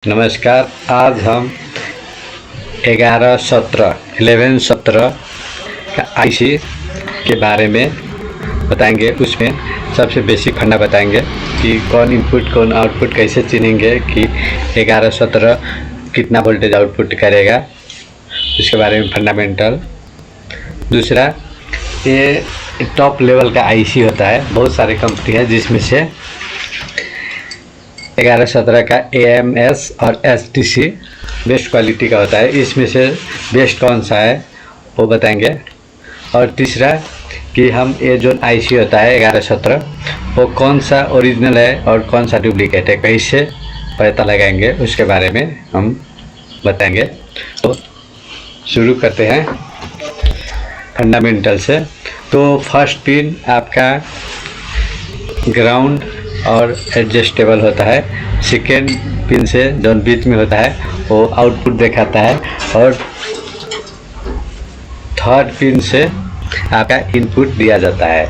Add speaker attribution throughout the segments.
Speaker 1: नमस्कार। आज हम 11-17 का आईसी के बारे में बताएंगे। उसमें सबसे बेसिक फंडा बताएंगे कि कौन इनपुट कौन आउटपुट, कैसे चिनेंगे कि 11-17 कितना वोल्टेज आउटपुट करेगा, उसके बारे में फंडामेंटल। दूसरा, ये टॉप लेवल का आईसी होता है। बहुत सारे कंपनी है जिसमें से 11-17 का AMS और STC बेस्ट क्वालिटी का होता है। इसमें से बेस्ट कौन सा है वो बताएंगे। और तीसरा कि हम ये जो आईसी होता है 11-17 वो कौन सा ओरिजिनल है और कौन सा डुप्लीकेट है, कैसे पता लगाएंगे, उसके बारे में हम बताएंगे। तो शुरू करते हैं फंडामेंटल से। तो फर्स्ट पिन आपका ग्राउंड और एडजस्टेबल होता है। सेकेंड पिन से जो बीच में होता है वो आउटपुट दिखाता है। और थर्ड पिन से आपका इनपुट दिया जाता है,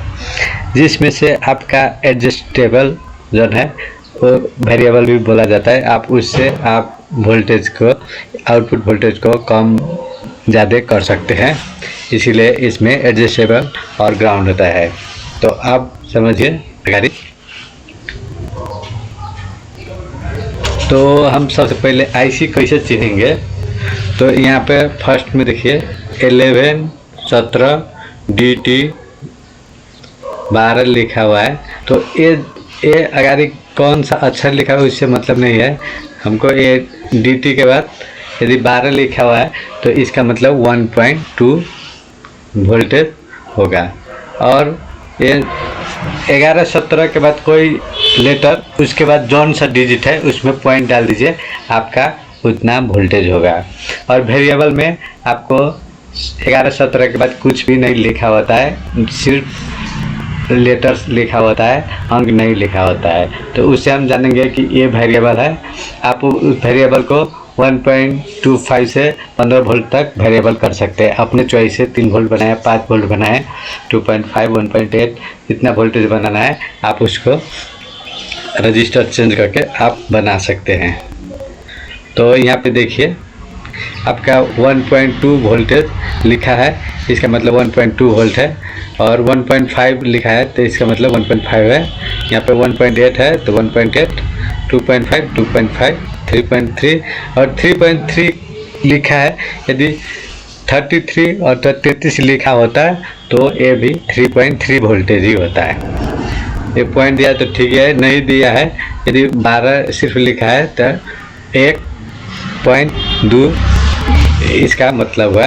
Speaker 1: जिसमें से आपका एडजस्टेबल जो है वो वेरिएबल भी बोला जाता है। आप उससे आप वोल्टेज को, आउटपुट वोल्टेज को कम ज़्यादा कर सकते हैं, इसीलिए इसमें एडजस्टेबल और ग्राउंड होता है। तो आप समझिए गाड़ी। तो हम सबसे पहले आईसी कैसे चिनेंगे। तो यहाँ पे फर्स्ट में देखिए 11-17 DT 12 लिखा हुआ है। तो ये अगर कौन सा अक्षर लिखा हुआ है उससे मतलब नहीं है हमको। ये DT के बाद यदि 12 लिखा हुआ है तो इसका मतलब 1.2 वोल्टेज होगा। और ये 11-17 के बाद कोई लेटर, उसके बाद जौन सा डिजिट है उसमें पॉइंट डाल दीजिए, आपका उतना वोल्टेज होगा। और वेरिएबल में आपको 11-17 के बाद कुछ भी नहीं लिखा होता है, सिर्फ लेटर्स लिखा होता है, अंक नहीं लिखा होता है। तो उससे हम जानेंगे कि ये वेरिएबल है। आप उस वेरिएबल को 1.25 से 15 वोल्ट तक वेरिएबल कर सकते हैं अपने चॉइस से। 3 वोल्ट बनाए, 5 वोल्ट बनाए, 2.5, 1.8 इतना वोल्टेज बनाना है, आप उसको रजिस्टर चेंज करके आप बना सकते हैं। तो यहाँ पे देखिए आपका 1.2 वोल्टेज लिखा है, इसका मतलब 1.2 वोल्ट है। और 1.5 लिखा है तो इसका मतलब 1.5 है। यहाँ पे 1.8 है तो 1.8, 2.5, 2.5, 3.3 और 3.3 लिखा है। यदि 33 और 33 लिखा होता है तो ये भी 3.3 वोल्टेज ही होता है। ये पॉइंट दिया तो ठीक है, नहीं दिया है, यदि 12 सिर्फ लिखा है तो 1.2 इसका मतलब हुआ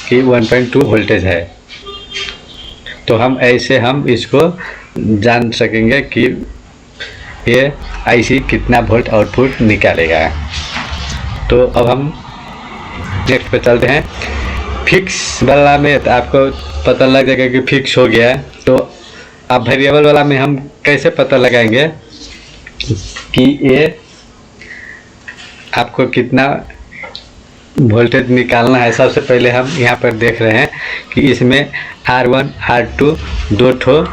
Speaker 1: कि 1.2 वोल्टेज है। तो हम ऐसे हम इसको जान सकेंगे कि ये आईसी कितना वोल्ट आउटपुट निकालेगा। तो अब हम नेक्स्ट पे चलते हैं। फिक्स वाला में तो आपको पता लग जाएगा कि फिक्स हो गया है। तो अब वेरिएबल वाला में हम कैसे पता लगाएंगे कि ये आपको कितना वोल्टेज निकालना है। सबसे पहले हम यहाँ पर देख रहे हैं कि इसमें R1 R2 दो ठो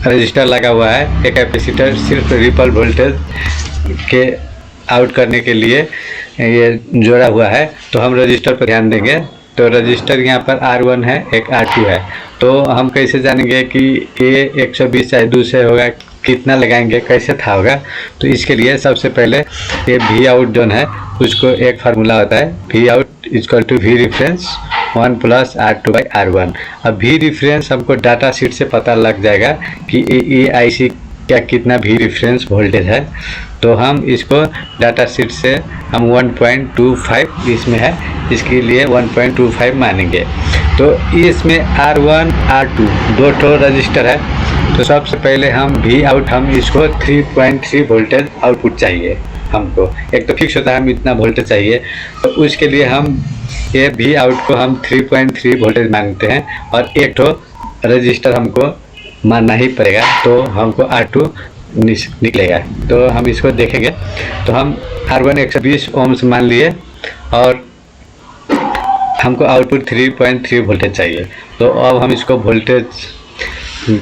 Speaker 1: रजिस्टर लगा हुआ है। एक कैपेसिटर सिर्फ रिपल वोल्टेज के आउट करने के लिए ये जोड़ा हुआ है। तो हम रजिस्टर पर ध्यान देंगे। तो रजिस्टर यहाँ पर R1 है, एक R2 है। तो हम कैसे जानेंगे कि ये 120 चाहे 2 से होगा, कितना लगाएंगे, कैसे था होगा। तो इसके लिए सबसे पहले ये V आउट जोन है उसको एक फार्मूला होता है, V out equal to V reference 1 + R2/R1। अब V रेफरेंस हमको डाटा शीट से पता लग जाएगा कि ये आईसी क्या कितना V रेफरेंस वोल्टेज है। तो हम इसको डाटा शीट से हम 1.25 इसमें है, इसके लिए 1.25 मानेंगे। तो इसमें R1 R2 दो ठो रजिस्टर है। तो सबसे पहले हम V आउट, हम इसको 3.3 वोल्टेज आउटपुट चाहिए हमको। एक तो फिक्स होता है हम इतना वोल्टेज चाहिए, तो उसके लिए हम ये V आउट को हम 3.3 वोल्टेज मानते हैं। और एक तो रजिस्टर हमको मानना ही पड़ेगा, तो हमको R2 निकलेगा। तो हम इसको देखेंगे। तो हम R1 120 ओम्स मान लिए और हमको आउटपुट 3.3 वोल्टेज चाहिए। तो अब हम इसको वोल्टेज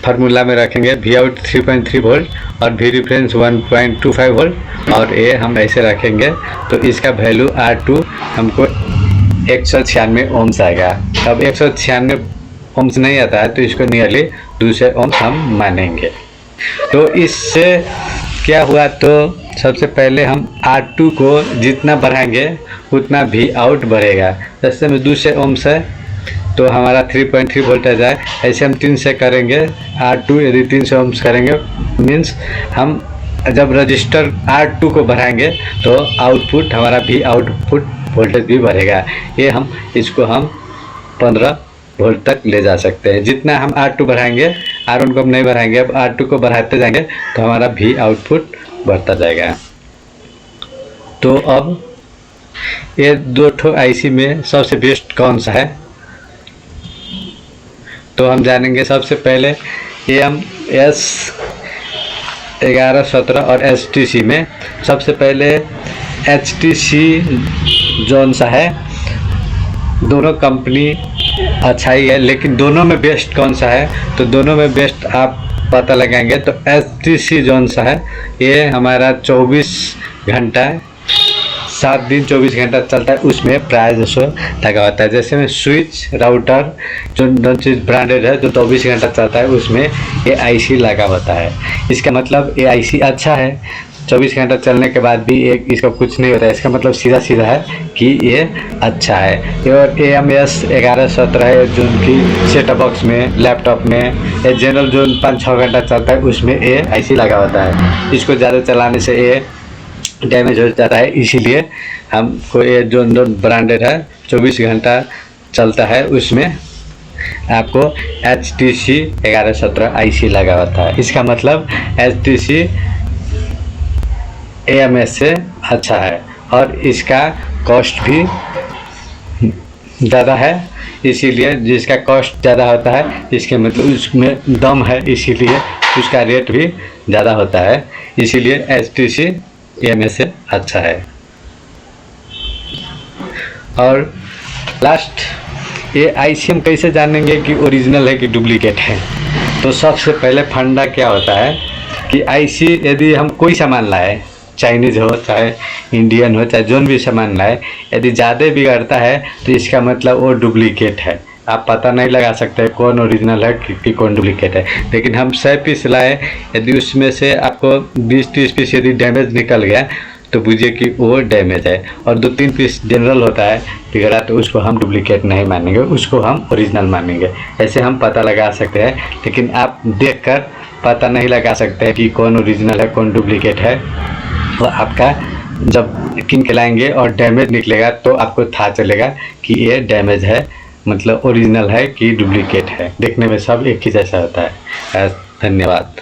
Speaker 1: फार्मूला में रखेंगे वी आउट 3.3 वोल्ट और वी रिफरेंस 1.25 वोल्ट और ए हम ऐसे रखेंगे तो इसका वैल्यू R2 हमको 196 ओम्स आएगा। अब 196 ओम्स नहीं आता है तो इसको नियरली 200 ओम्स हम मानेंगे। तो इससे क्या हुआ, तो सबसे पहले हम R2 को जितना बढ़ाएंगे उतना वी आउट बढ़ेगा। जैसे में 200 ओम्स है तो हमारा 3.3 वोल्टेज है, ऐसे हम 3 से करेंगे R2, यदि 300 ओम्स करेंगे मीन्स हम जब रजिस्टर R2 को बढ़ाएंगे तो आउटपुट हमारा भी आउटपुट वोल्टेज भी बढ़ेगा। ये हम इसको हम 15 वोल्ट तक ले जा सकते हैं। जितना हम R2 बढ़ाएंगे, R1 को हम नहीं बढ़ाएंगे, अब R2 को बढ़ाते जाएंगे तो हमारा भी आउटपुट बढ़ता जाएगा। तो अब ये दो ठो IC में सबसे बेस्ट कौन सा है तो हम जानेंगे। सबसे पहले AMS 1117 और HTC में सबसे पहले HTC जौन सा है, दोनों कंपनी अच्छा ही है, लेकिन दोनों में बेस्ट कौन सा है तो दोनों में बेस्ट आप पता लगाएंगे तो HTC जौन सा है ये हमारा 24 घंटा 7 दिन 24 घंटा चलता है, उसमें प्राइस लगा होता है। जैसे में स्विच राउटर जो चीज़ ब्रांडेड है जो 24 घंटा चलता है उसमें ये IC लगा होता है। इसका मतलब ये IC अच्छा है, 24 घंटा चलने के बाद भी एक इसका कुछ नहीं होता है। इसका मतलब सीधा सीधा है कि ये अच्छा है। और AMS 1117 है जो कि सेट टॉप बॉक्स में, लैपटॉप में, ये जनरल जो 5-6 घंटा चलता है उसमें ये IC लगा होता है। इसको ज़्यादा चलाने से ये डैमेज हो जाता है, इसीलिए हमको ये जो ब्रांडेड है 24 घंटा चलता है उसमें आपको HTC 1117 IC लगा होता है। इसका मतलब HTC AMS से अच्छा है और इसका कॉस्ट भी ज़्यादा है, इसीलिए जिसका कॉस्ट ज़्यादा होता है इसके मतलब उसमें दम है, इसीलिए उसका रेट भी ज़्यादा होता है, इसीलिए HTC AMS से अच्छा है। और लास्ट ये IC हम कैसे जानेंगे कि ओरिजिनल है कि डुप्लीकेट है। तो सबसे पहले फंडा क्या होता है कि IC यदि हम कोई सामान लाए, चाइनीज़ हो चाहे इंडियन हो चाहे जोन भी सामान लाए, यदि ज़्यादा बिगड़ता है तो इसका मतलब वो डुप्लीकेट है। आप पता नहीं लगा सकते कौन ओरिजिनल है कि कौन डुप्लीकेट है। लेकिन हम 100 पीस लाए, यदि उसमें से आपको 20-30 पीस यदि डैमेज निकल गया तो बुझिए कि वो डैमेज है, और 2-3 पीस जनरल होता है बिगड़ा तो उसको हम डुप्लीकेट नहीं मानेंगे, उसको हम ओरिजिनल मानेंगे। ऐसे हम पता लगा सकते हैं, लेकिन आप देखकर पता नहीं लगा सकते कि कौन ओरिजिनल है कौन डुप्लीकेट है। तो आपका जब किन के लाएंगे और डैमेज निकलेगा तो आपको था चलेगा कि ये डैमेज है, मतलब ओरिजिनल है कि डुप्लीकेट है। देखने में सब एक ही जैसा होता है। धन्यवाद।